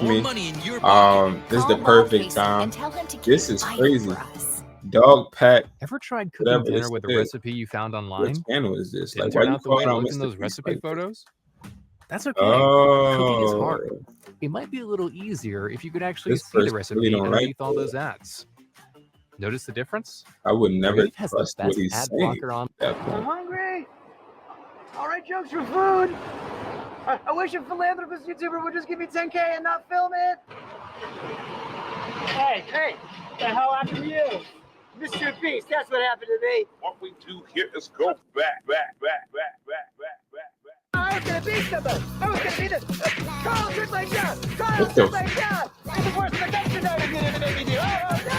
me. Money in your pocket. This is the perfect time. This is crazy. Dog pack. Ever tried cooking Whatever dinner this with a is. recipe you found What online? channel is this? Didn't Like, why turn you out the way it calling out looked in those Mr. Beast recipe like this? photos? That's okay. Cooking is hard. Oh, It might be a little easier if you could actually this see the person recipe really don't like underneath all it. those ads. Notice the difference? I would never Brave has the trust what best he's ad saying blocker on. at that I'm point. hungry. All right, jokes for food. I wish a philanthropist YouTuber would just give me 10K and not film it. Hey, the hell happened to you? Mr. Beast, that's what happened to me. What we do here is go back. I was gonna be somebody. I was gonna be this. Carl took my job. Carl What the took my job. It's the worst thing that tonight is gonna make me do. Oh, no.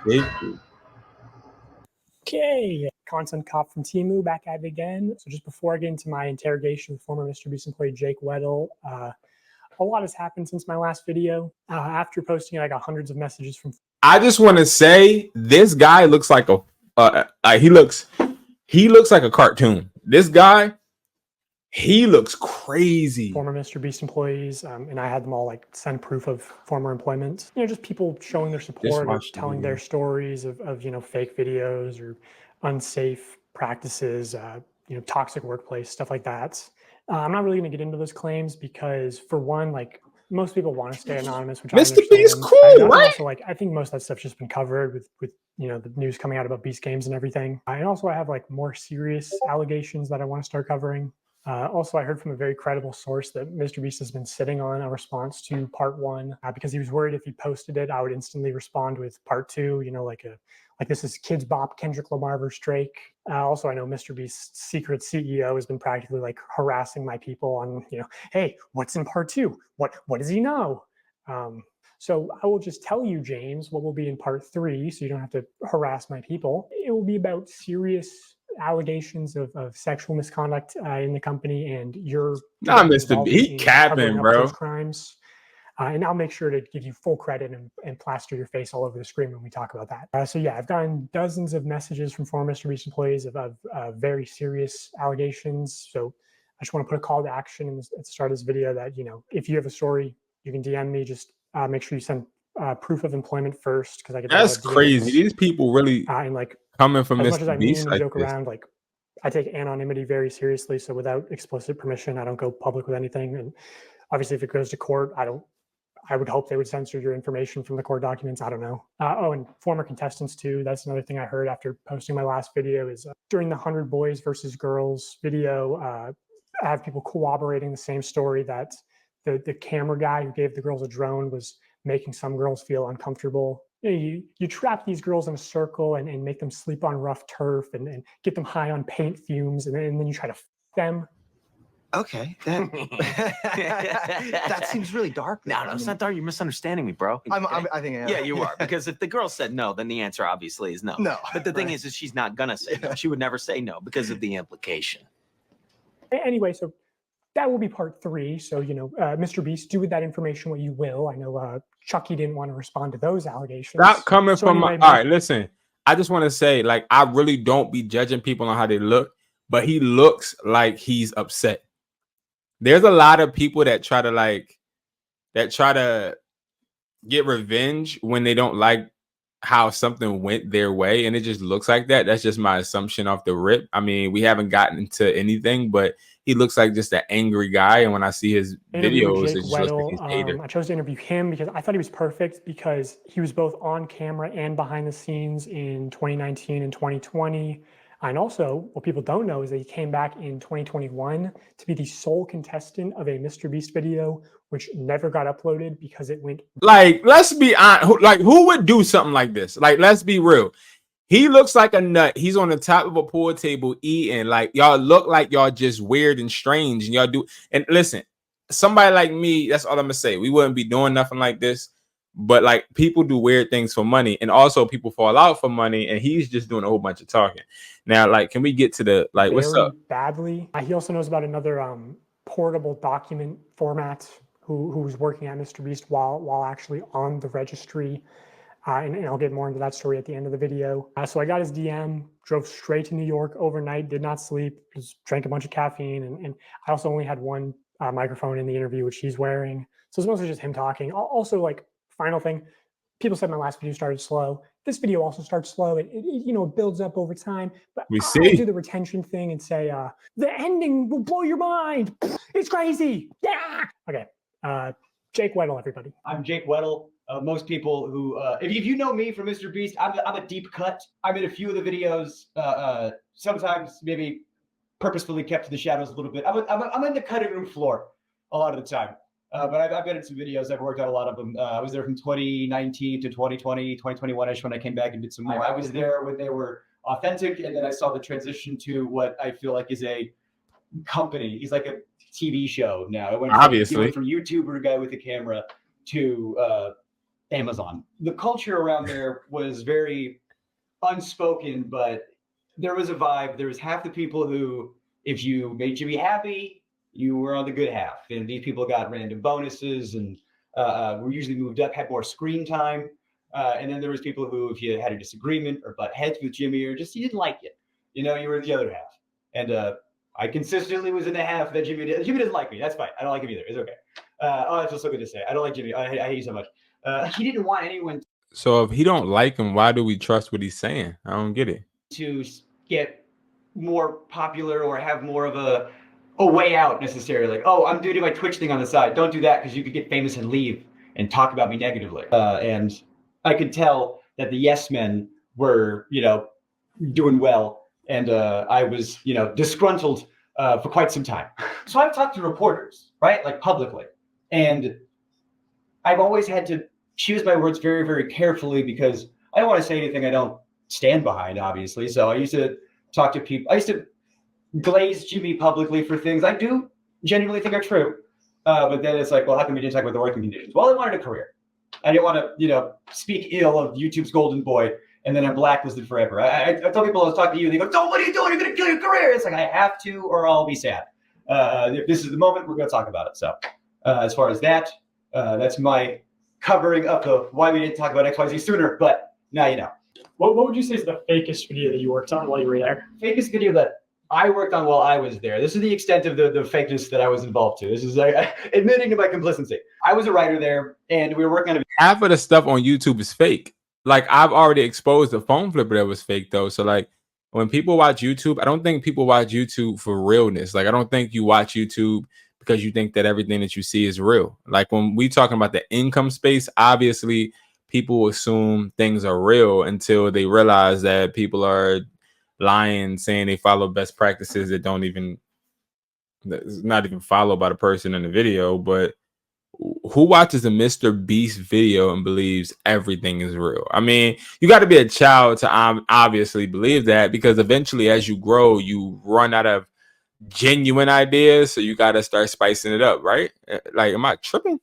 Big. Okay, content cop from Temu back at it again. So just before I get into my interrogation with former Mr. Beast employee Jake Weddle, a lot has happened since my last video. After posting it, I got hundreds of messages from. I just want to say this guy looks like he looks like a cartoon. This guy, he looks crazy. Former Mr. Beast employees, and I had them all like send proof of former employment. You know, just people showing their support, or telling their stories of fake videos or unsafe practices, toxic workplace, stuff like that. I'm not really going to get into those claims because, for one, like most people want to stay anonymous, which Mr. I Beast understand. cool, right? Also, like I think most of that stuff's just been covered with the news coming out about Beast Games and everything. And also, I have like more serious allegations that I want to start covering. Also, I heard from a very credible source that Mr. Beast has been sitting on a response to part 1 because he was worried if he posted it, I would instantly respond with part 2. Like this is Kids Bop, Kendrick Lamar versus Drake. Also, I know Mr. Beast's secret CEO has been practically like harassing my people on, hey, what's in part 2? What does he know? So I will just tell you, James, what will be in part 3, so you don't have to harass my people. It will be about serious allegations of sexual misconduct in the company, and your Mr. B, he capping, bro. Those crimes. And I'll make sure to give you full credit and plaster your face all over the screen when we talk about that. So yeah, I've gotten dozens of messages from former Mr. Beast employees of very serious allegations. So I just want to put a call to action at the start of this video that, if you have a story, you can DM me. Just make sure you send proof of employment first, because I get that's crazy. These people really and like coming from as Mr. much as I Beast mean like joke this. around, like I take anonymity very seriously. So without explicit permission, I don't go public with anything. And obviously, if it goes to court, I would hope they would censor your information from the court documents. I don't know. And former contestants too. That's another thing I heard after posting my last video is during the 100 Boys versus Girls video, I have people corroborating the same story that the camera guy who gave the girls a drone was making some girls feel uncomfortable. You trap these girls in a circle and make them sleep on rough turf and get them high on paint fumes, and then you try to f them. Okay, that seems really dark. No, it's not dark. You're misunderstanding me, bro. I think Yeah, you are. Because if the girl said no, then the answer obviously is no. No. But the thing is she's not gonna say no. She would never say no because of the implication. Anyway, so that will be part 3. So, Mr. Beast, do with that information what you will. I know Chucky didn't want to respond to those allegations. Stop coming so from anyway, all right, listen. I just want to say, like, I really don't be judging people on how they look, but he looks like he's upset. There's a lot of people that try to get revenge when they don't like how something went their way, and it just looks like that. That's just my assumption off the rip. I mean, we haven't gotten into anything, but he looks like just an angry guy, and when I see his videos, it just looks like he's hated. I chose to interview him because I thought he was perfect, because he was both on camera and behind the scenes in 2019 and 2020. And also, what people don't know is that he came back in 2021 to be the sole contestant of a Mr. Beast video, which never got uploaded because it went. Like, let's be honest. Like, who would do something like this? Like, let's be real. He looks like a nut. He's on the top of a pool table eating. Like, y'all look like y'all just weird and strange. And y'all do. And listen, somebody like me, that's all I'm going to say. We wouldn't be doing nothing like this. But like, people do weird things for money, and also people fall out for money, and he's just doing a whole bunch of talking. Now, like, can we get to the like, what's up? Badly. He also knows about another portable document format who was working at Mr. Beast while actually on the registry. and I'll get more into that story at the end of the video. So I got his DM, drove straight to New York overnight, did not sleep, just drank a bunch of caffeine. And I also only had one microphone in the interview, which he's wearing. So it's mostly just him talking. Also, like, final thing, people said my last video started slow. This video also starts slow. It builds up over time. But We I'll see. do the retention thing and say, the ending will blow your mind. It's crazy. Yeah. Okay. Jake Weddle, everybody. I'm Jake Weddle. Most people who, if you know me from MrBeast, I'm a deep cut. I'm in a few of the videos, sometimes maybe purposefully kept to the shadows a little bit. I'm in the cutting room floor a lot of the time. But I've been in some videos. I've worked on a lot of them. I was there from 2019 to 2020, 2021-ish when I came back and did some more. I was there when they were authentic, and then I saw the transition to what I feel like is a company. He's like a TV show now. It went from YouTuber guy with a camera to Amazon. The culture around there was very unspoken, but there was a vibe. There was half the people who, if you made Jimmy happy, you were on the good half. And these people got random bonuses and were usually moved up, had more screen time. And then there was people who, if you had a disagreement or butt heads with Jimmy or just you didn't like it, you were the other half. And I consistently was in the half that Jimmy didn't like me. That's fine. I don't like him either. It's okay. That feels so good to say. I don't like Jimmy. I hate you so much. He didn't want anyone So if he don't like him, why do we trust what he's saying? I don't get it. to get more popular or have more of a way out necessarily. Like, oh, I'm doing my Twitch thing on the side. Don't do that because you could get famous and leave and talk about me negatively. And I could tell that the yes men were, doing well. And I was, disgruntled for quite some time. So I've talked to reporters, right? Like publicly. And I've always had to choose my words very, very carefully because I don't want to say anything I don't stand behind, obviously. So I used to talk to people. I used to glaze Jimmy publicly for things I do genuinely think are true. But then it's like, well, how come you didn't talk about the working conditions? Well, I wanted a career. I didn't want to, speak ill of YouTube's golden boy and then I'm blacklisted forever. I tell people I was talking to you, they go, "Oh, what are you doing? You're going to kill your career." It's like, I have to, or I'll be sad. If this is the moment, we're going to talk about it. So as far as that, that's my covering up of why we didn't talk about XYZ sooner, but now you know. What would you say is the fakest video that you worked on while you were there? Fakest video that I worked on while I was there. This is the extent of the fakeness that I was involved to. This is admitting to my complicity. I was a writer there, and we were working on Half of the stuff on YouTube is fake. Like, I've already exposed the phone flipper that was fake, though. So, like, when people watch YouTube, I don't think people watch YouTube for realness. Like, I don't think you watch YouTube because you think that everything that you see is real. Like, when we talking about the income space, obviously people assume things are real until they realize that people are lying, saying they follow best practices that don't even, that's not even followed by the person in the video. But who watches a MrBeast video and believes everything is real? I mean, you got to be a child to obviously believe that, because eventually as you grow, you run out of genuine ideas. So you got to start spicing it up, right? Like, am I tripping?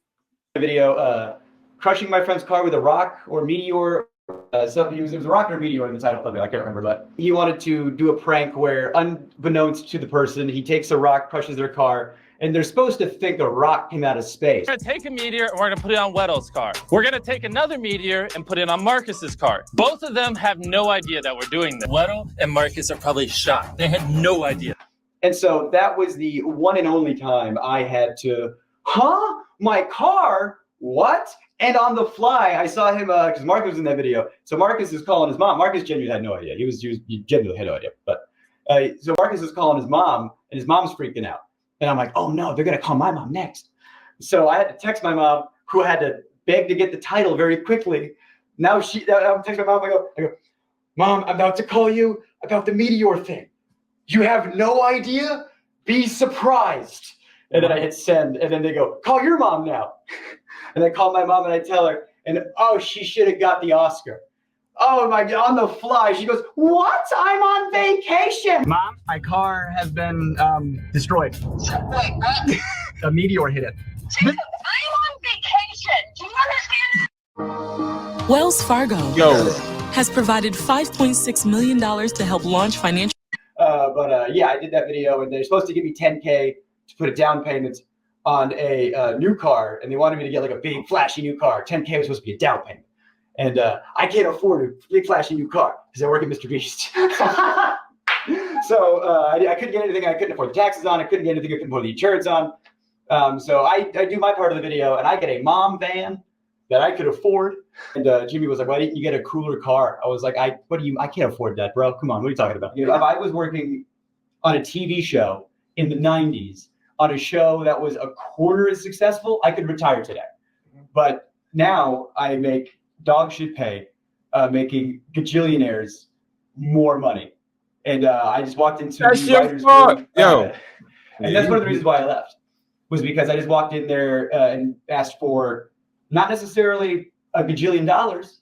video crushing my friend's car with a rock or meteor. So it was a rock or meteor in the title of it. I can't remember, but he wanted to do a prank where, unbeknownst to the person, he takes a rock, crushes their car, and they're supposed to think a rock came out of space. We're gonna take a meteor and we're gonna put it on Weddle's car. We're gonna take another meteor and put it on Marcus's car. Both of them have no idea that we're doing this. Weddle and Marcus are probably shocked. They had no idea. And so that was the one and only time I had to, my car? What? And on the fly, I saw him, because Marcus was in that video. So Marcus is calling his mom. Marcus genuinely had no idea. He genuinely had no idea. But so Marcus is calling his mom, and his mom's freaking out. And I'm like, oh no, they're going to call my mom next. So I had to text my mom, who had to beg to get the title very quickly. Now I'm texting my mom, I go, "Mom, I'm about to call you about the meteor thing. You have no idea? Be surprised." And then I hit send, and then they go, "Call your mom now." And I call my mom and I tell her, and oh, she should have got the Oscar. Oh my God, on the fly. She goes, "What? I'm on vacation." Mom, my car has been destroyed. Wait, what? A meteor hit it. Jacob, I'm on vacation. Do you understand? Wells Fargo has provided $5.6 million to help launch financial. Yeah, I did that video, and they're supposed to give me $10K to put a down payment on a new car, and they wanted me to get like a big flashy new car. $10K was supposed to be a down payment. And I can't afford a big flashy new car because I work at MrBeast. So I couldn't get anything I couldn't afford the taxes on. I couldn't get anything I couldn't afford the insurance on. So I do my part of the video, and I get a mom van that I could afford. And Jimmy was like, "Why didn't you get a cooler car?" I was like, I can't afford that, bro. Come on, what are you talking about? You know, if I was working on a TV show in the 90s, on a show that was a quarter as successful, I could retire today. But now I make dog shit pay, making gajillionaires more money. And I just walked into That's the your writer's fault. room. Yo. And that's one of the reasons why I left, was because I just walked in there and asked for not necessarily a gajillion dollars,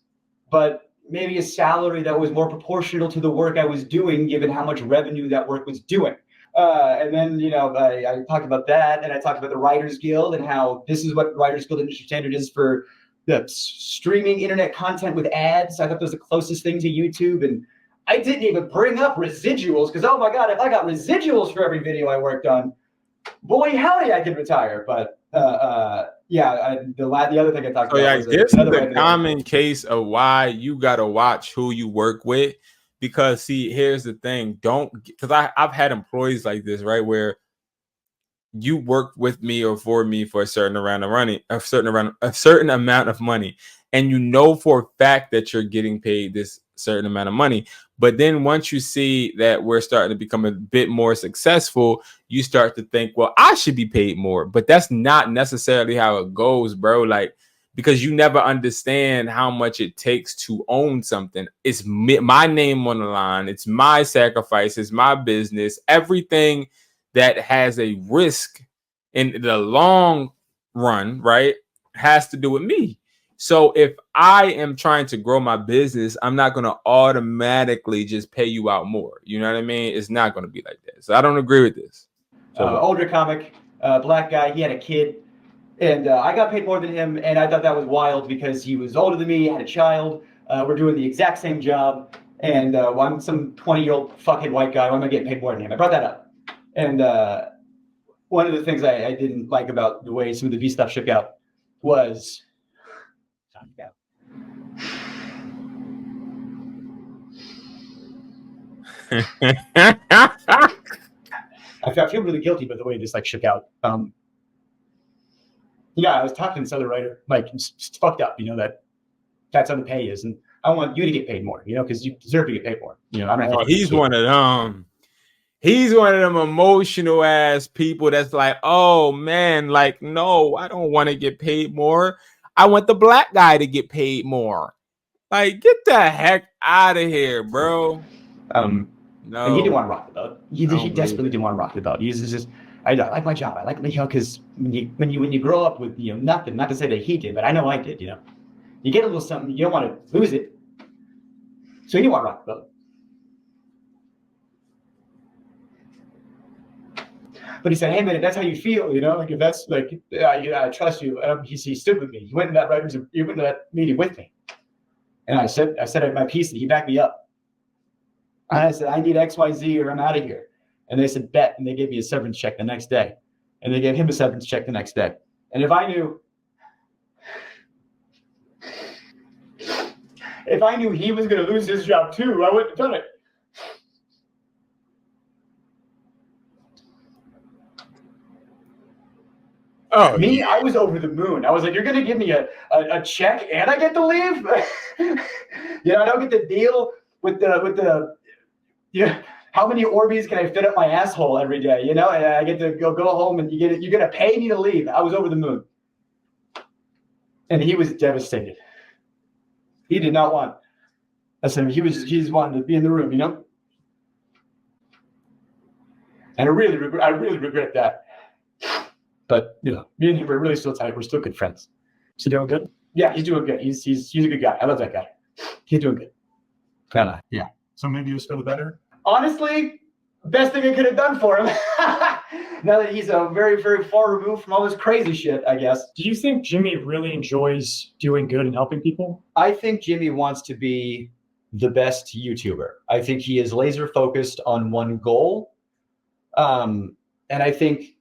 but maybe a salary that was more proportional to the work I was doing, given how much revenue that work was doing. And then, you know, I talked about that, and I talked about the Writers Guild and how this is what Writers Guild industry standard is for the streaming internet content with ads. I thought that was the closest thing to YouTube. And I didn't even bring up residuals because, oh my God, if I got residuals for every video I worked on, boy, hell yeah, I could retire. But yeah, the other thing I talked about was this is another the common case of why you got to watch who you work with. Because see, here's the thing. Because I've had employees like this, right? Where you work with me or for me for a certain amount of money, a certain amount of money. And you know for a fact that you're getting paid this certain amount of money. But then once you see that we're starting to become a bit more successful, you start to think, well, I should be paid more. But that's not necessarily how it goes, bro. Like, because you never understand how much it takes to own something. It's my name on the line. It's my sacrifice. It's my business. Everything that has a risk in the long run, right, has to do with me. So if I am trying to grow my business, I'm not going to automatically just pay you out more. You know what I mean? It's not going to be like that. So I don't agree with this. So, older comic, black guy, he had a kid. And I got paid more than him, and I thought that was wild because he was older than me, had a child. We're doing the exact same job, and I'm some 20-year-old fucking white guy. Why am I getting paid more than him? I brought that up. And one of the things I didn't like about the way some of the V stuff shook out was... I feel really guilty about the way this shook out. Yeah, I was talking to this other writer, it's fucked up, that's how the pay is, and I want you to get paid more, because you deserve to get paid more. He's one of them. He's one of them emotional ass people that's like, oh man, no, I don't want to get paid more. I want the black guy to get paid more. Like, get the heck out of here, bro. No, he didn't want to rock the boat. He desperately didn't want to rock the boat. He's just, I like my job. I like, because when you grow up with nothing, not to say that he did, but I know I did. You get a little something, you don't want to lose it. So he didn't want to rock the boat. But he said, "Hey man, if that's how you feel, if that's I trust you." He stood with me. He went in that meeting with me, and I said my piece, and he backed me up. And I said, "I need XYZ or I'm out of here." And they said, "Bet," and they gave me a severance check the next day, and they gave him a severance check the next day. And if I knew he was going to lose his job too, I wouldn't have done it. Oh, me, I was over the moon. I was like, "You're going to give me a check and I get to leave?" I don't get to deal with the how many Orbeez can I fit up my asshole every day? And I get to go home, and you're going to pay me to leave. I was over the moon. And he was devastated. He did not want. Listen, he's wanting to be in the room, And I really regret that. But me and him are really still tight. We're still good friends. Is he doing good? Yeah, he's doing good. He's a good guy. I love that guy. He's doing good. Yeah. So maybe you was still better? Honestly, best thing I could have done for him. Now that he's very, very far removed from all this crazy shit, I guess. Do you think Jimmy really enjoys doing good and helping people? I think Jimmy wants to be the best YouTuber. I think he is laser focused on one goal. And I think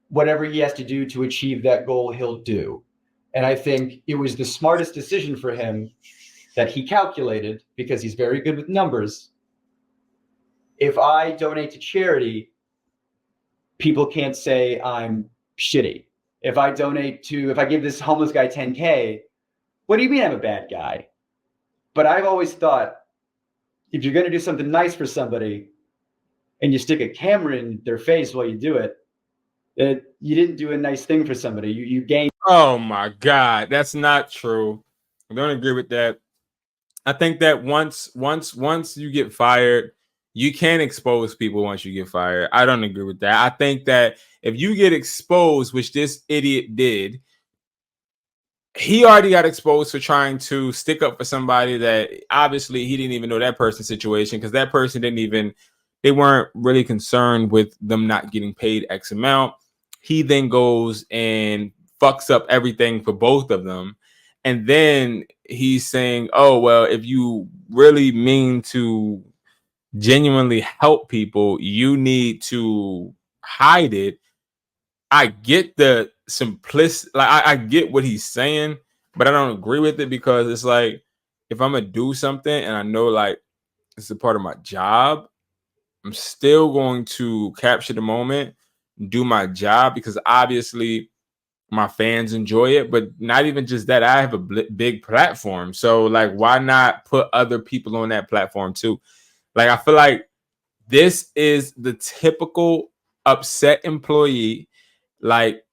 whatever he has to do to achieve that goal, he'll do. And I think it was the smartest decision for him that he calculated, because he's very good with numbers. If I donate to charity, people can't say I'm shitty. If I give this homeless guy 10K, what do you mean I'm a bad guy? But I've always thought, if you're going to do something nice for somebody and you stick a camera in their face while you do it, that you didn't do a nice thing for somebody. You gained. Oh my God, that's not true. I don't agree with that. I think that once you get fired, you can't expose people once you get fired. I don't agree with that. I think that if you get exposed, which this idiot did, he already got exposed for trying to stick up for somebody that obviously he didn't even know that person's situation, because that person they weren't really concerned with them not getting paid X amount. He then goes and fucks up everything for both of them. And then he's saying, oh, well, if you really mean to genuinely help people, you need to hide it. I get the simplicity, like I get what he's saying, but I don't agree with it, because it's like, if I'm gonna do something and I know like it's a part of my job, I'm still going to capture the moment, do my job, because obviously my fans enjoy it. But not even just that, I have a big platform, so like, why not put other people on that platform too? Like, I feel like this is the typical upset employee. Like,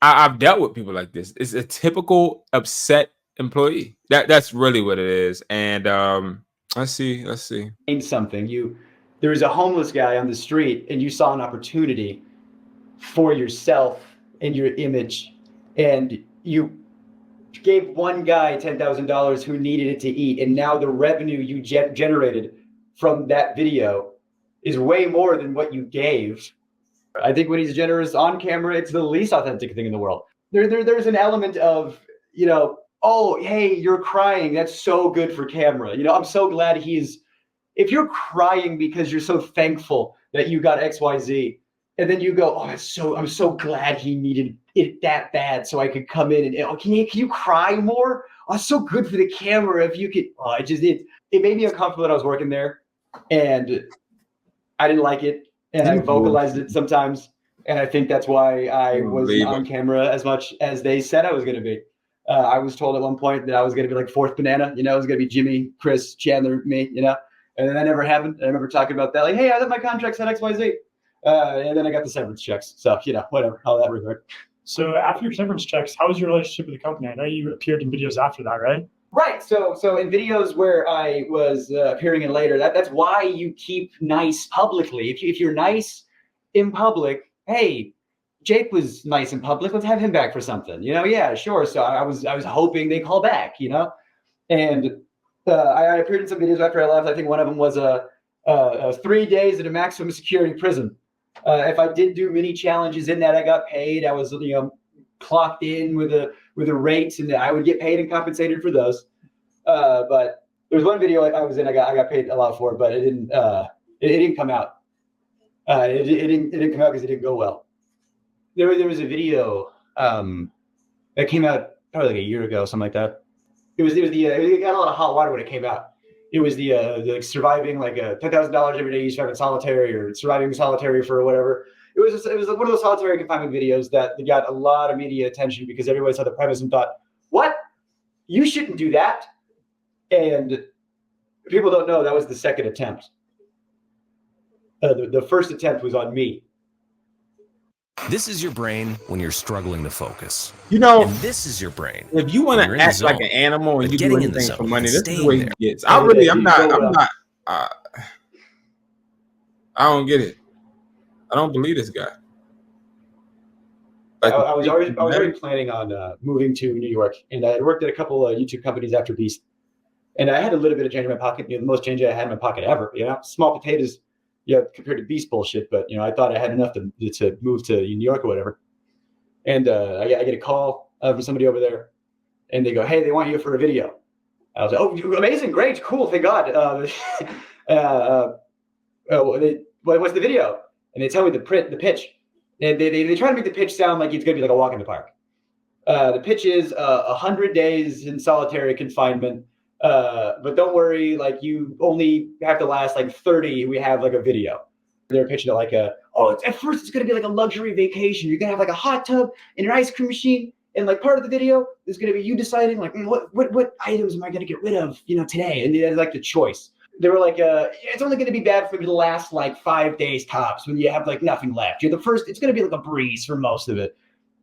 I've dealt with people like this. It's a typical upset employee. That's really what it is. And let's see. Something. There was a homeless guy on the street, and you saw an opportunity for yourself and your image, and you gave one guy $10,000 who needed it to eat, and now the revenue you generated from that video is way more than what you gave. I think when he's generous on camera, it's the least authentic thing in the world. There's an element of, oh, hey, you're crying. That's so good for camera. I'm so glad if you're crying because you're so thankful that you got XYZ, and then you go, oh, I'm so glad he needed it that bad so I could come in and, can you cry more? Oh, it's so good for the camera if you could. Oh, it made me uncomfortable that I was working there, and I didn't like it. And I vocalized it sometimes. And I think that's why I wasn't on camera as much as they said I was going to be. I was told at one point that I was going to be like fourth banana. It was going to be Jimmy, Chris, Chandler, me, and then that never happened. I remember talking about that. Like, hey, I thought my contract said XYZ. And then I got the severance checks. So, whatever, how that regard. So after your severance checks, how was your relationship with the company? I know you appeared in videos after that, right? Right. So in videos where I was appearing in later, that's why you keep nice publicly. If you're nice in public, hey, Jake was nice in public, let's have him back for something. Yeah, sure. So I was hoping they call back. And I appeared in some videos after I left. I think one of them was 3 days at a maximum security prison. If I did do mini challenges in that, I got paid. I was clocked in with a rate, and I would get paid and compensated for those. But there was one video I was in, I got paid a lot for, but it didn't come out. It didn't come out because it didn't go well. There was a video that came out probably like a year ago, something like that. It got a lot of hot water when it came out. It was the surviving like $10,000 every day you survive in solitary, or surviving solitary for whatever. It was one of those solitary confinement videos that got a lot of media attention because everybody saw the premise and thought, what? You shouldn't do that. And people don't know that was the second attempt. The first attempt was on me. This is your brain when you're struggling to focus. And this is your brain. If you want to act like an animal and you do anything for money, this is the way it gets. I don't get it. I don't believe this guy. I was already planning on moving to New York, and I had worked at a couple of YouTube companies after Beast, and I had a little bit of change in my pocket. The most change I had in my pocket ever. Small potatoes, compared to Beast bullshit. But I thought I had enough to move to New York or whatever. And I get a call from somebody over there, and they go, "Hey, they want you for a video." I was like, "Oh, amazing, great, cool, thank God." What's the video? And they tell me the pitch. And they try to make the pitch sound like it's going to be like a walk in the park. The pitch is 100 days in solitary confinement. But don't worry, like you only have to last like 30. We have like a video. They're pitching it like at first it's going to be like a luxury vacation. You're going to have like a hot tub and an ice cream machine. And like part of the video is going to be you deciding like, what items am I going to get rid of, today? And they had like the choice. They were like, it's only going to be bad for the last like 5 days tops when you have like nothing left. You're the first, it's going to be like a breeze for most of it.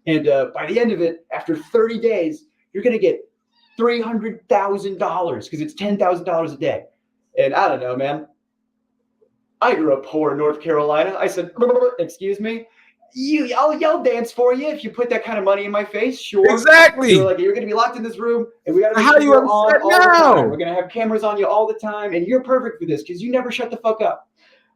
And by the end of it, after 30 days, you're going to get $300,000 because it's $10,000 a day. And I don't know, man. I grew up poor in North Carolina. I said, excuse me, I'll dance for you if you put that kind of money in my face. Sure. Exactly. So like, you're going to be locked in this room, and we got to How you upset all the now? time. We're going to have cameras on you all the time, and you're perfect for this because you never shut the fuck up.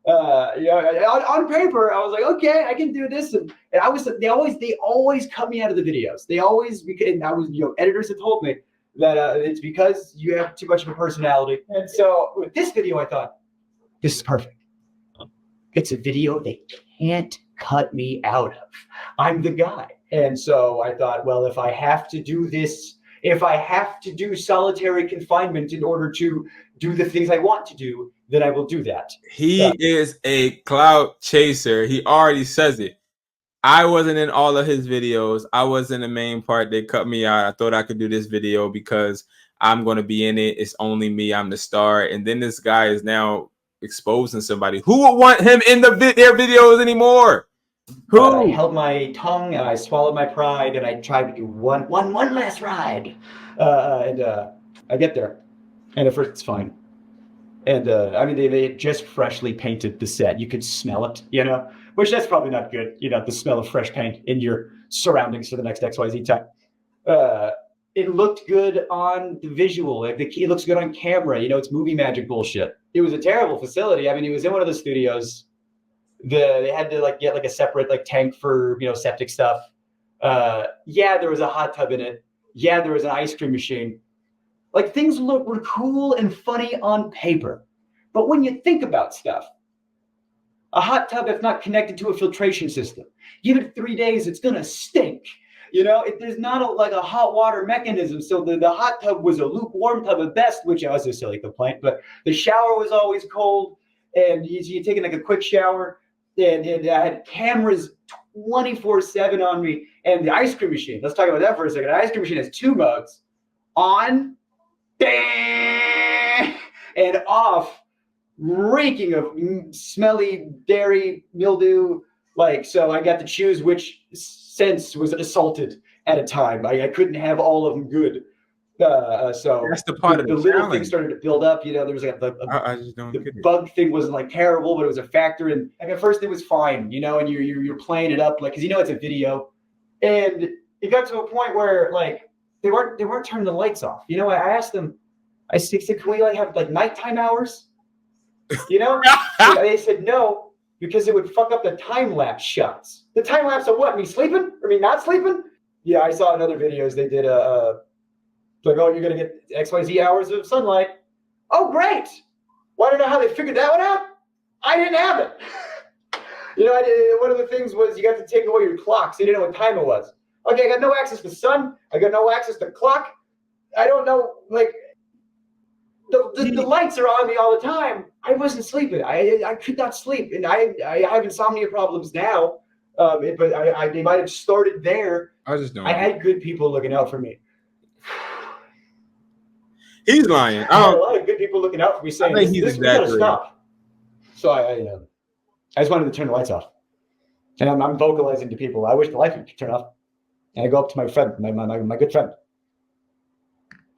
On paper, I was like, okay, I can do this, and I was. They always cut me out of the videos. They always, and I was, editors had told me that it's because you have too much of a personality. And so with this video, I thought, this is perfect. It's a video they can't cut me out of. I'm the guy. And so I thought, well, if I have to do this, if I have to do solitary confinement in order to do the things I want to do, then I will do that. He is a clout chaser. He already says it. I wasn't in all of his videos. I was in the main part. They cut me out. I thought I could do this video because I'm going to be in it. It's only me. I'm the star. And then this guy is now exposing somebody. Who would want him in their videos anymore? Who? I held my tongue and I swallowed my pride and I tried to do one last ride. And I get there. And at first it's fine. And they had just freshly painted the set. You could smell it, which that's probably not good. The smell of fresh paint in your surroundings for the next XYZ time. It looked good on the visual. It looks good on camera. It's movie magic bullshit. It was a terrible facility. It was in one of the studios. They had to get a separate tank for septic stuff. There was a hot tub in it. Yeah, there was an ice cream machine. Things were cool and funny on paper. But when you think about stuff, a hot tub that's not connected to a filtration system, give it 3 days, it's gonna stink. There's not a hot water mechanism. So the hot tub was a lukewarm tub at best, which was a silly complaint, but the shower was always cold and you're taking a quick shower and I had cameras 24/7 on me. And the ice cream machine, let's talk about that for a second. The ice cream machine has 2 modes: on and off, reeking of smelly dairy mildew. So I got to choose which sense was assaulted at a time. I couldn't have all of them good. So that's the part of the little things started to build up. There was I just don't the get it. bug thing wasn't terrible, but it was a factor. And at first it was fine, and you're playing it up because it's a video. And it got to a point where they weren't turning the lights off. I asked them, I said, can we have nighttime hours? They said no, because it would fuck up the time-lapse shots. The time-lapse of what? Me sleeping? Or me not sleeping? Yeah, I saw in other videos they did you're going to get XYZ hours of sunlight. Oh, great. Want to know how they figured that one out? I didn't have it. One of the things was you got to take away your clock, so you didn't know what time it was. Okay, I got no access to sun. I got no access to clock. I don't know, the lights are on me all the time. I wasn't sleeping. I could not sleep, and I have insomnia problems now. But they might have started there. I just don't. I had good people looking out for me. He's lying. I had a lot of good people looking out for me, saying, I think he's "This we gotta exaggerating." stop." So I just wanted to turn the lights off, and I'm vocalizing to people. I wish the lights would turn off. And I go up to my friend, my good friend.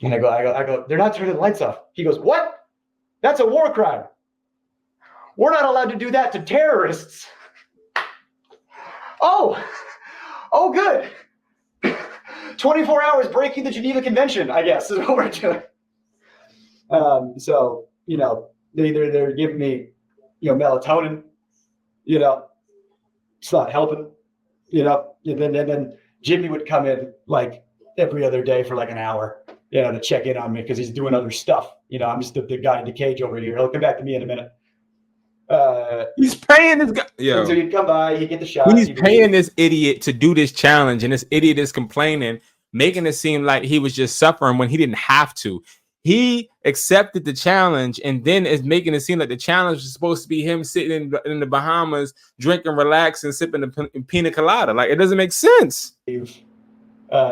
And I go, they're not turning the lights off. He goes, what? That's a war crime. We're not allowed to do that to terrorists. Oh, good. 24 hours breaking the Geneva Convention, I guess, is what we're doing. So, they're giving me, melatonin, it's not helping, and then Jimmy would come in every other day for an hour, to check in on me because he's doing other stuff. I'm just the guy in the cage over here. He'll come back to me in a minute. He's paying this guy. Yo. So he'd come by, he'd get the shot. He's paying this idiot to do this challenge, and this idiot is complaining making it seem like he was just suffering when he didn't have to. He accepted the challenge and then is making it seem like the challenge is supposed to be him sitting in the Bahamas, drinking, relaxing, sipping a pina colada. Like, it doesn't make sense.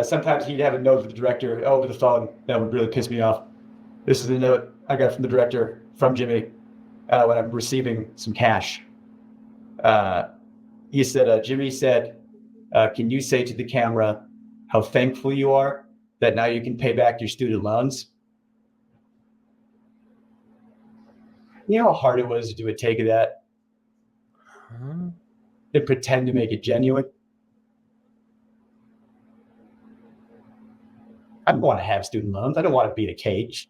Sometimes he'd have a note with the director over the phone that would really piss me off. This is the note I got from the director, from Jimmy, when I'm receiving some cash. He said, Jimmy said, can you say to the camera how thankful you are that now you can pay back your student loans? You know how hard it was to do a take of that? And pretend to make it genuine? I don't want to have student loans. I don't want to be in a cage.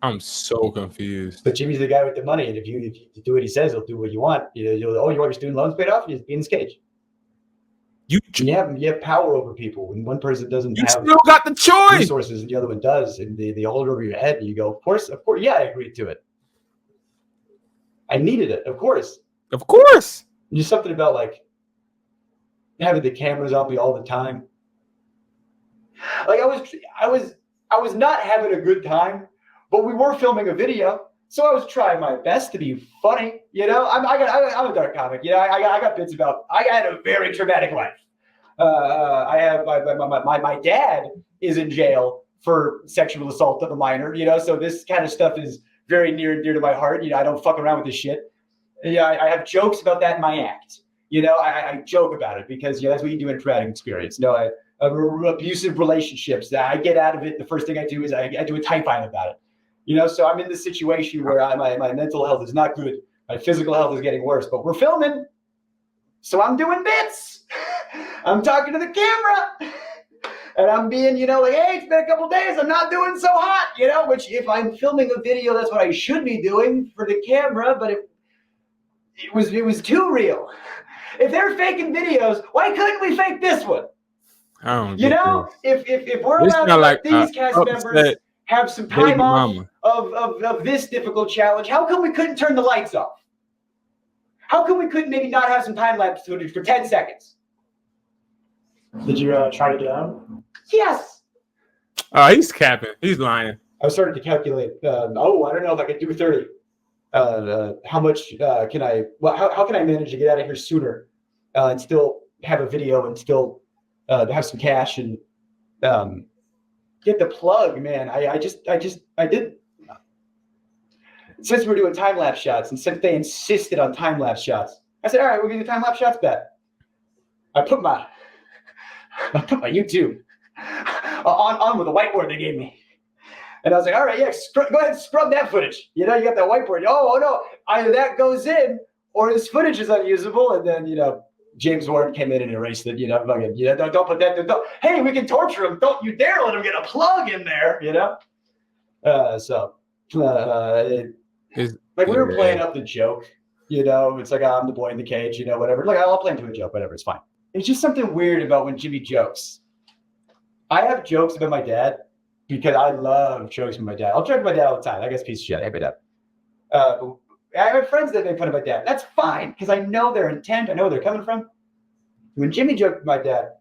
I'm so confused. But Jimmy's the guy with the money, and if you do what he says, he'll do what you want. You want your student loans paid off? You just be in this cage. You have power over people when one person doesn't have still got the choice resources and the other one does, and they hold it over your head, and you go, of course, yeah, I agreed to it. I needed it, of course. There's something about like having the cameras on me all the time. Like I was not having a good time, but we were filming a video, so I was trying my best to be funny. You know, I'm a dark comic. You know, I got bits about. I had a very traumatic life. I have my dad is in jail for sexual assault of a minor. You know, so this kind of stuff is very near and dear to my heart. You know, I don't fuck around with this shit. Yeah, I have jokes about that in my act. You know, I joke about it because that's what you do in a traumatic experience. No, abusive relationships. That I get out of it. The first thing I do is I do a type line about it. You know, so I'm in this situation where my mental health is not good. My physical health is getting worse, but we're filming. So I'm doing bits. I'm talking to the camera. And I'm being, you know, like, hey, it's been a couple days. I'm not doing so hot, you know, which if I'm filming a video, that's what I should be doing for the camera. But it was too real. If they're faking videos, why couldn't we fake this one? I don't you know, if we're allowed to let these cast members have some time off of this difficult challenge, how come we couldn't turn the lights off? How come we couldn't maybe not have some time-lapse footage for 10 seconds? Did you try to get out? Yes. Oh, he's capping. He's lying. I was starting to calculate. I don't know if I could do 30. How much can I? Well, how can I manage to get out of here sooner and still have a video and still have some cash and get the plug, man? I did. Since we're doing time-lapse shots and since they insisted on time-lapse shots, I said, all right, we'll give you time-lapse shots back. I put my YouTube on with the whiteboard they gave me. And I was like, all right, yeah, go ahead and scrub that footage. You know, you got that whiteboard. Oh, no, either that goes in or this footage is unusable. And then, you know, James Warren came in and erased it. You know, don't put that. Hey, we can torture him. Don't you dare let him get a plug in there, you know? Like we were playing up the joke, you know, it's like, I'm the boy in the cage, you know, whatever. Like, I'll play into a joke, whatever, it's fine. It's just something weird about when Jimmy jokes. I have jokes about my dad because I love jokes with my dad. I'll joke with my dad all the time. I guess piece of shit. I hate my dad. I have friends that make fun of my dad. That's fine because I know their intent. I know where they're coming from. When Jimmy joked with my dad,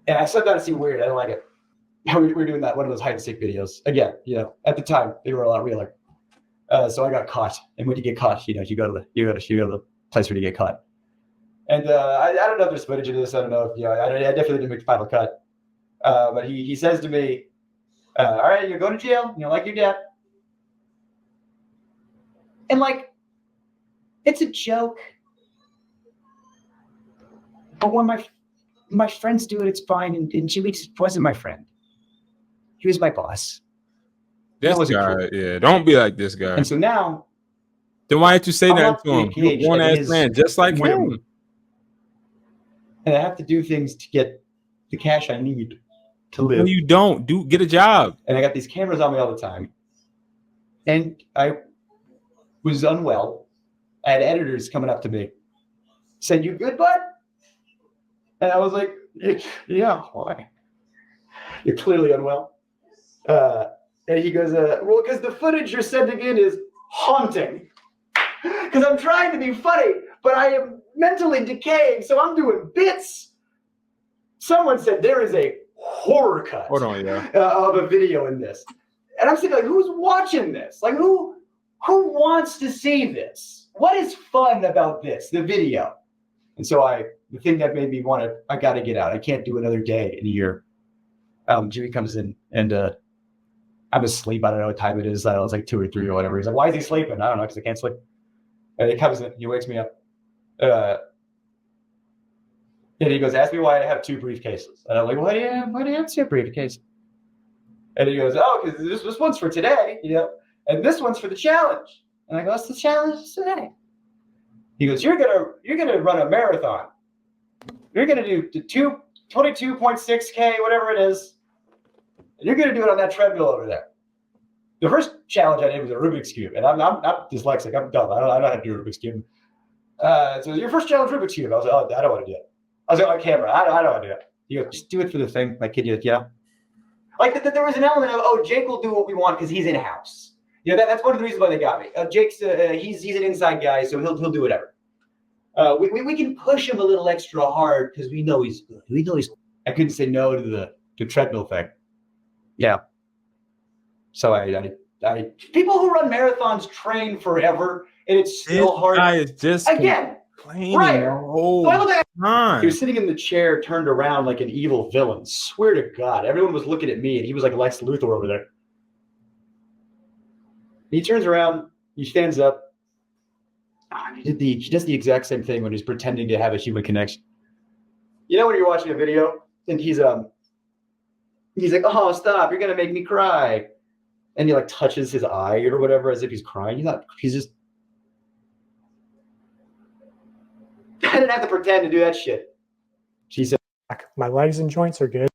and I slept down to see weird. I don't like it. We were doing that one of those hide and seek videos again. You know, at the time they were a lot realer. So I got caught, and when you get caught, you know, you go to the place where you get caught. And I don't know if there's footage of this. I don't know if, you know, I definitely didn't make the final cut. But he says to me, all right, you're going to jail, you know, like your dad. And like, it's a joke. But when my friends do it, it's fine. And Jimmy wasn't my friend. He was my boss. This guy, cool. Yeah, don't be like this guy. And so now. Then why didn't you say that to him? You're a grown-ass man, just like him. And I have to do things to get the cash I need to live. No, you don't. Get a job. And I got these cameras on me all the time. And I was unwell. I had editors coming up to me, said, "You good, bud?" And I was like, "Yeah, why? You're clearly unwell." And he goes, "Well, because the footage you're sending in is haunting. Because I'm trying to be funny, but I am mentally decaying, so I'm doing bits Someone said there is a horror cut Hold on, yeah. of a video in this. And I'm sitting like, who's watching this? Like, who wants to see this? What is fun about this, the video? And so the thing that made me want to, I got to get out. I can't do another day in a year. Jimmy comes in and I'm asleep. I don't know what time it is. I was like 2 or 3 or whatever. He's like, why is he sleeping? I don't know, because I can't sleep. And he comes in, he wakes me up. And he goes, ask me why I have 2 briefcases. And I'm like, why do you have 2 briefcases? And he goes, oh, because this one's for today, and this one's for the challenge. And I go, what's the challenge today? He goes, you're gonna run a marathon. You're gonna do 22.6K, whatever it is. And you're gonna do it on that treadmill over there. The first challenge I did was a Rubik's Cube, and I'm dyslexic. I'm dumb. I don't know how to do a Rubik's Cube. So your first challenge, Rubik's Cube. I was like, oh, I don't want to do it. I was like, on camera. I don't want to do it. He goes, just do it for the thing. My kid, like there was an element of, oh, Jake will do what we want because he's in house. That's one of the reasons why they got me. Jake's he's an inside guy, so he'll do whatever. We can push him a little extra hard because we know he's good. I couldn't say no to the treadmill thing. Yeah. So I people who run marathons train forever, and it's still hard. Guy is just again. Right. So he was sitting in the chair, turned around like an evil villain. Swear to God, everyone was looking at me, and he was like Lex Luthor over there. He turns around, he stands up. He does the exact same thing when he's pretending to have a human connection. When you're watching a video and he's like, "Oh, stop! You're gonna make me cry," and he like touches his eye or whatever as if he's crying. He's just. I didn't have to pretend to do that shit. She said, my legs and joints are good.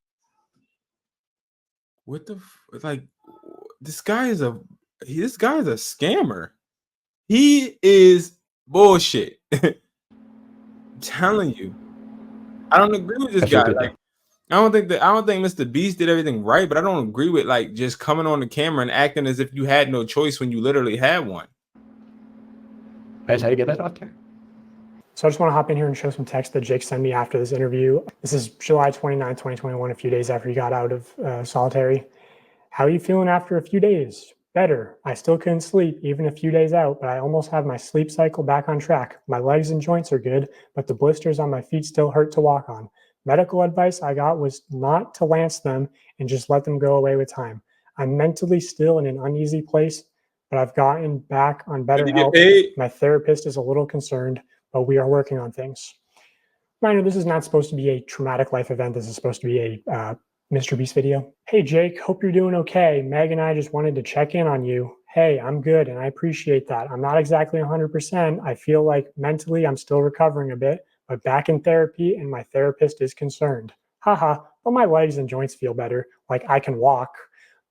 What the this guy is a scammer. He is bullshit. I'm telling you. I don't agree with this guy. Like, I don't think Mr. Beast did everything right, but I don't agree with like just coming on the camera and acting as if you had no choice when you literally had one. That's how you get that out there. So I just want to hop in here and show some text that Jake sent me after this interview. This is July 29, 2021, a few days after he got out of solitary. How are you feeling after a few days? Better. I still couldn't sleep even a few days out, but I almost have my sleep cycle back on track. My legs and joints are good, but the blisters on my feet still hurt to walk on. Medical advice I got was not to lance them and just let them go away with time. I'm mentally still in an uneasy place, but I've gotten back on better help. My therapist is a little concerned, but we are working on things. Reminder, this is not supposed to be a traumatic life event. This is supposed to be a MrBeast video. Hey, Jake, hope you're doing okay. Meg and I just wanted to check in on you. Hey, I'm good, and I appreciate that. I'm not exactly 100%. I feel like mentally I'm still recovering a bit, but back in therapy, and my therapist is concerned. Haha, but my legs and joints feel better. Like I can walk,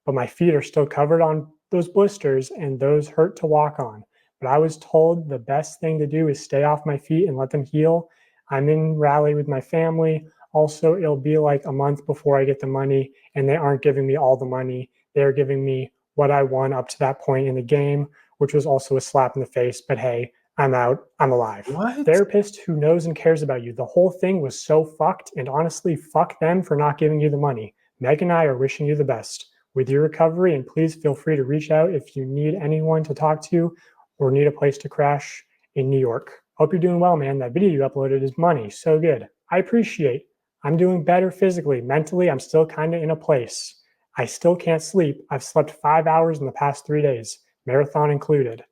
but my feet are still covered on those blisters, and those hurt to walk on. But I was told the best thing to do is stay off my feet and let them heal. I'm in Raleigh with my family. Also, it'll be like a month before I get the money, and they aren't giving me all the money. They're giving me what I won up to that point in the game, which was also a slap in the face. But hey, I'm out. I'm alive. What? Therapist who knows and cares about you. The whole thing was so fucked, and honestly, fuck them for not giving you the money. Meg and I are wishing you the best with your recovery, and please feel free to reach out if you need anyone to talk to or need a place to crash in New York. Hope you're doing well, man. That video you uploaded is money. So good. I appreciate. I'm doing better physically. Mentally, I'm still kind of in a place. I still can't sleep. I've slept 5 hours in the past 3 days, marathon included.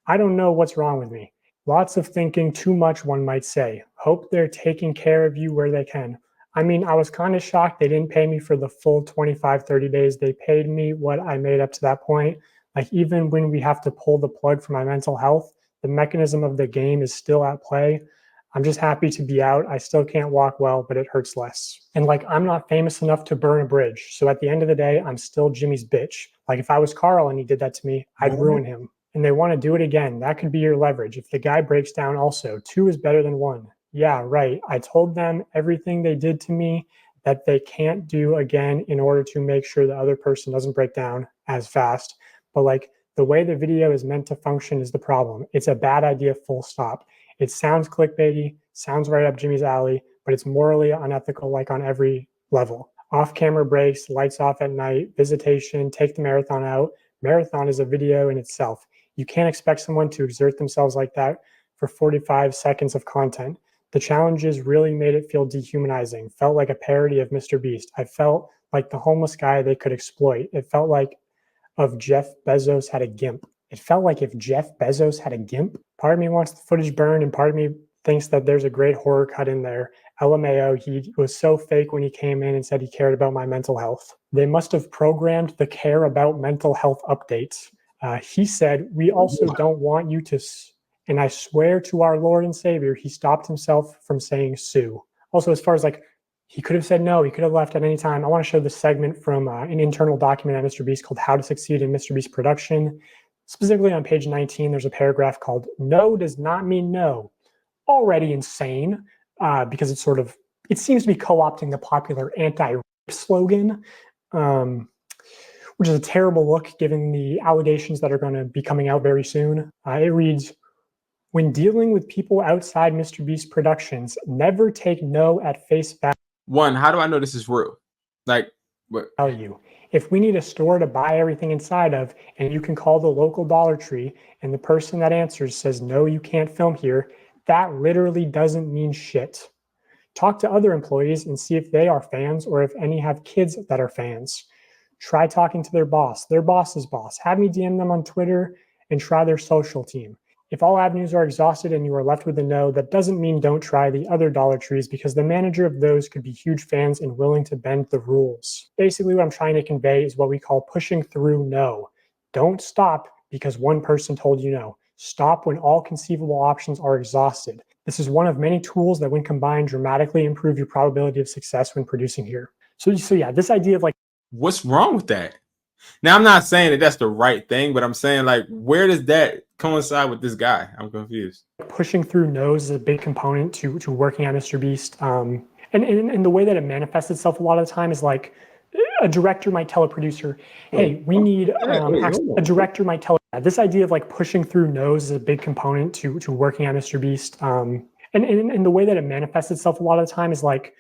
I don't know what's wrong with me. Lots of thinking, too much, one might say. Hope they're taking care of you where they can. I mean, I was kind of shocked they didn't pay me for the full 25, 30 days. They paid me what I made up to that point. Like, even when we have to pull the plug for my mental health, the mechanism of the game is still at play. I'm just happy to be out. I still can't walk well, but it hurts less. And like, I'm not famous enough to burn a bridge. So at the end of the day, I'm still Jimmy's bitch. Like, if I was Carl and he did that to me, I'd ruin him. And they want to do it again. That could be your leverage. If the guy breaks down also, 2 is better than 1. Yeah, right. I told them everything they did to me that they can't do again in order to make sure the other person doesn't break down as fast. But like, the way the video is meant to function is the problem. It's a bad idea, full stop. It sounds clickbaity, sounds right up Jimmy's alley, but it's morally unethical, like on every level. Off-camera breaks, lights off at night, visitation, take the marathon out. Marathon is a video in itself. You can't expect someone to exert themselves like that for 45 seconds of content. The challenges really made it feel dehumanizing, felt like a parody of MrBeast. I felt like the homeless guy they could exploit. It felt like if Jeff Bezos had a GIMP. It felt like if Jeff Bezos had a GIMP. Part of me wants the footage burned, and part of me thinks that there's a great horror cut in there. LMAO, he was so fake when he came in and said he cared about my mental health. They must have programmed the care about mental health updates. He said, we also don't want you to, and I swear to our Lord and Savior, he stopped himself from saying sue. Also, as far as like, he could have said no, he could have left at any time. I want to show this segment from an internal document at MrBeast called How to Succeed in MrBeast Production. Specifically on page 19, there's a paragraph called No Does Not Mean No. Already insane, because it's sort of, it seems to be co-opting the popular anti-rape slogan, which is a terrible look given the allegations that are going to be coming out very soon. It reads, when dealing with people outside MrBeast Productions, never take no at face value. One, how do I know this is real? Like, what? Value. If we need a store to buy everything inside of, and you can call the local Dollar Tree, and the person that answers says, no, you can't film here, that literally doesn't mean shit. Talk to other employees and see if they are fans or if any have kids that are fans. Try talking to their boss's boss. Have me DM them on Twitter and try their social team. If all avenues are exhausted and you are left with a no, that doesn't mean don't try the other Dollar Trees, because the manager of those could be huge fans and willing to bend the rules. Basically, what I'm trying to convey is what we call pushing through no. Don't stop because one person told you no. Stop when all conceivable options are exhausted. This is one of many tools that, when combined, dramatically improve your probability of success when producing here. So yeah, this idea of like, what's wrong with that? Now, I'm not saying that that's the right thing, but I'm saying, like, where does that coincide with this guy? I'm confused. Pushing through no's is a big component to working at MrBeast. And the way that it manifests itself a lot of the time is like, a director might tell a producer, hey, we need a director might tell this idea of like pushing through no's is a big component to working at MrBeast. And the way that it manifests itself a lot of the time is like,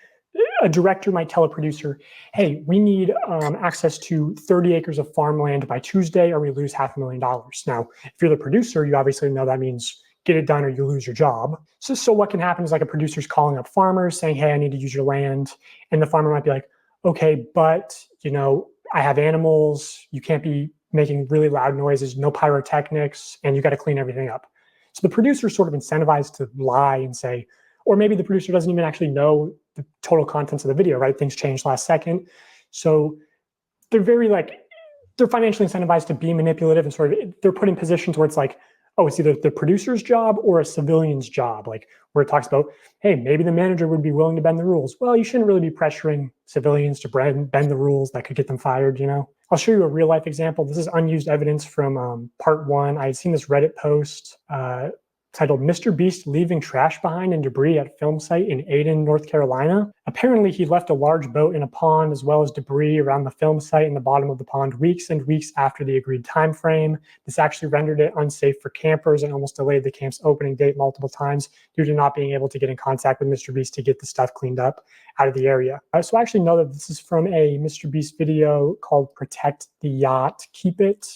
a director might tell a producer, hey, we need access to 30 acres of farmland by Tuesday or we lose $500,000. Now, if you're the producer, you obviously know that means get it done or you lose your job. So what can happen is like a producer's calling up farmers saying, hey, I need to use your land. And the farmer might be like, okay, but you know, I have animals, you can't be making really loud noises, no pyrotechnics, and you got to clean everything up. So the producer is sort of incentivized to lie and say, or maybe the producer doesn't even actually know the total contents of the video, right? Things changed last second. So they're they're financially incentivized to be manipulative, and sort of they're put in positions where it's like, oh, it's either the producer's job or a civilian's job, like where it talks about, hey, maybe the manager would be willing to bend the rules. Well, you shouldn't really be pressuring civilians to bend the rules that could get them fired, you know? I'll show you a real life example. This is unused evidence from part 1. I had seen this Reddit post titled MrBeast leaving trash behind and debris at film site in Ayden, North Carolina. Apparently, he left a large boat in a pond as well as debris around the film site in the bottom of the pond weeks and weeks after the agreed time frame. This actually rendered it unsafe for campers and almost delayed the camp's opening date multiple times due to not being able to get in contact with MrBeast to get the stuff cleaned up out of the area. So I actually know that this is from a MrBeast video called Protect the Yacht, Keep It,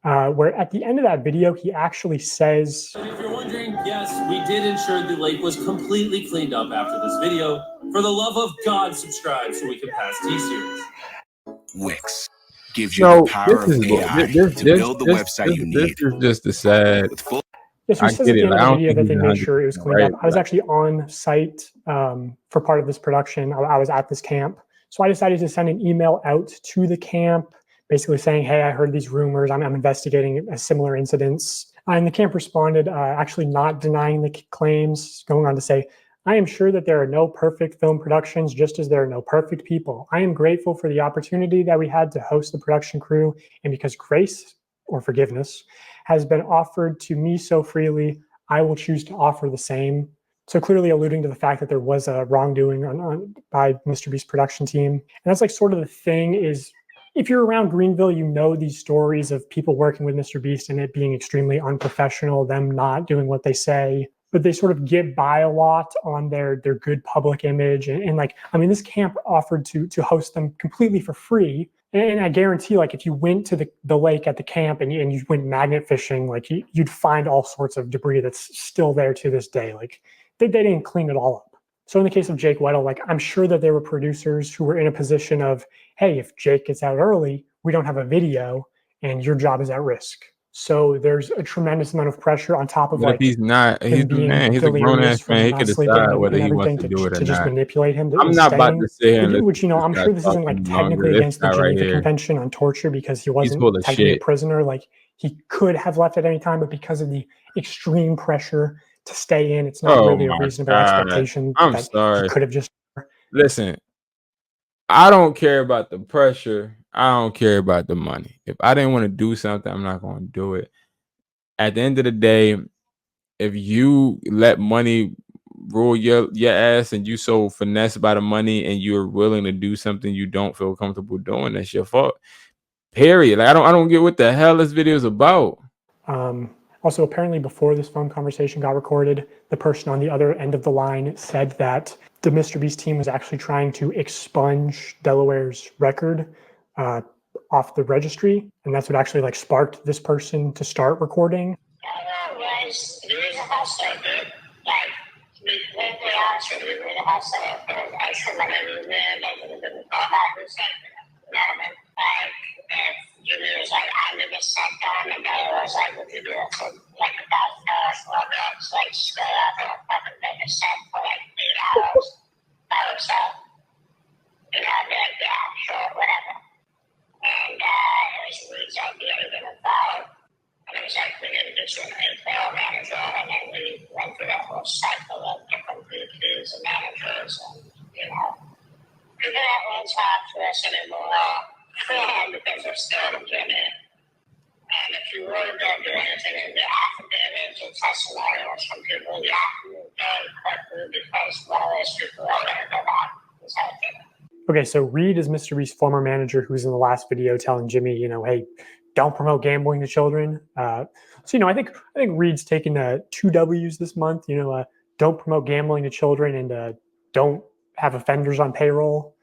where at the end of that video, he actually says, if you're wondering, yes, we did ensure the lake was completely cleaned up after this video. For the love of God, subscribe so we can pass T-Series. Wix gives you the power of AI to build the website you need. This is just a sad. Yes, he says at the end of the video that they made sure it was cleaned up. I was actually on site for part of this production. I was at this camp. So I decided to send an email out to the camp, basically saying, hey, I heard these rumors. I'm investigating similar incidents. And the camp responded, actually not denying the claims, going on to say, I am sure that there are no perfect film productions, just as there are no perfect people. I am grateful for the opportunity that we had to host the production crew, and because grace or forgiveness has been offered to me so freely, I will choose to offer the same. So clearly alluding to the fact that there was a wrongdoing by MrBeast production team. And that's like sort of the thing is, if you're around Greenville, you know these stories of people working with MrBeast and it being extremely unprofessional, them not doing what they say. but they sort of get by a lot on their good public image. And like, I mean, this camp offered to host them completely for free. And I guarantee, like, if you went to the lake at the camp and you went magnet fishing, like you'd find all sorts of debris that's still there to this day. Like they didn't clean it all up. So in the case of Jake Weddle, like, I'm sure that there were producers who were in a position of, hey, if Jake gets out early, we don't have a video and your job is at risk. So there's a tremendous amount of pressure on top of, But like, if he's not, he's the man. He's a grown ass man. He can decide whether he wants to do it or just not. manipulate him. I'm not about to sit here and listen which, you know, to I'm this sure guy this isn't like talking technically longer. against the This guy right Geneva here, Convention on Torture because he he's wasn't full of technically a shit. prisoner. Like, he could have left at any time, but because of the extreme pressure to stay in, it's not Oh really a my reasonable God. expectation I'm that sorry. he could have just. Listen, I don't care about the pressure. I don't care about the money. If I didn't want to do something, I'm not going to do it. At the end of the day, if you let money rule your ass and you so finessed by the money and you're willing to do something you don't feel comfortable doing, that's your fault. Period. Like, I don't get what the hell this video is about. Also, apparently before this phone conversation got recorded, the person on the other end of the line said that the MrBeast team was actually trying to expunge Delaware's record off the registry, and that's what actually, like, sparked this person to start recording. Was he was a hustler, dude. Like, to be completely honest with you, he was a hustler. If there was extra money in there, they would have been called back and said, you know what I mean? Like, if Jimmy was like, I need a set on, and Delaware was like, would you do it for like $1,000? Well, that's like, just go out there and fucking make a set for like 8 hours. I would say, you know, I'd be like, yeah, sure, whatever. And it was Reed's idea to get involved. And it was like, we didn't get you an APL manager, and then we went through that whole cycle of different VPs and managers, and, you know, people that won't talk to us anymore because they're scared of Jimmy. And if you really don't do anything in the affidavits or testimonials from people, you have to move very quickly because one of those people are going to go back. Okay, so Reed is MrBeast's former manager who's in the last video telling Jimmy, you know, hey, don't promote gambling to children. So, you know, I think Reed's taken 2 W's this month. You know, don't promote gambling to children and don't have offenders on payroll.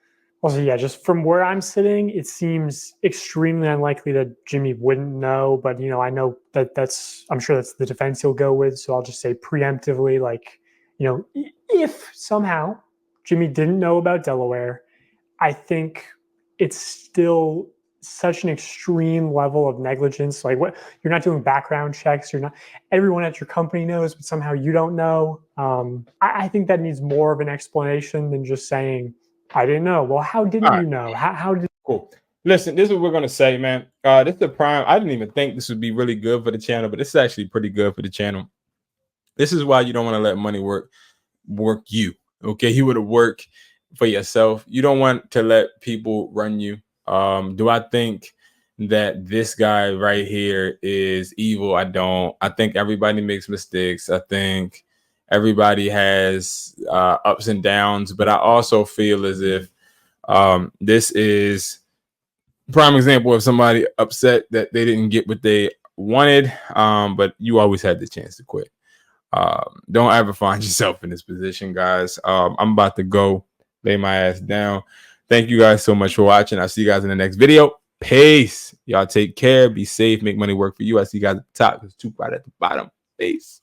Also, yeah, just from where I'm sitting, it seems extremely unlikely that Jimmy wouldn't know. But, you know, I know I'm sure that's the defense he'll go with. So I'll just say preemptively, like, you know, if somehow Jimmy didn't know about Delaware, I think it's still such an extreme level of negligence. Like, what, you're not doing background checks. You're not, everyone at your company knows, but somehow you don't know. I think that needs more of an explanation than just saying, I didn't know. Well, how didn't you know? How did? Cool. Listen, this is what we're gonna say, man. This is the prime. I didn't even think this would be really good for the channel, but this is actually pretty good for the channel. This is why you don't want to let money work you. Okay, you would have worked for yourself. You don't want to let people run you. Do I think that this guy right here is evil? I don't. I think everybody makes mistakes. I think everybody has ups and downs, but I also feel as if this is a prime example of somebody upset that they didn't get what they wanted, but you always had the chance to quit. Don't ever find yourself in this position, guys. I'm about to go lay my ass down. Thank you guys so much for watching. I'll see you guys in the next video. Peace. Y'all take care. Be safe. Make money work for you. I see you guys at the top. There's 2 right at the bottom. Peace.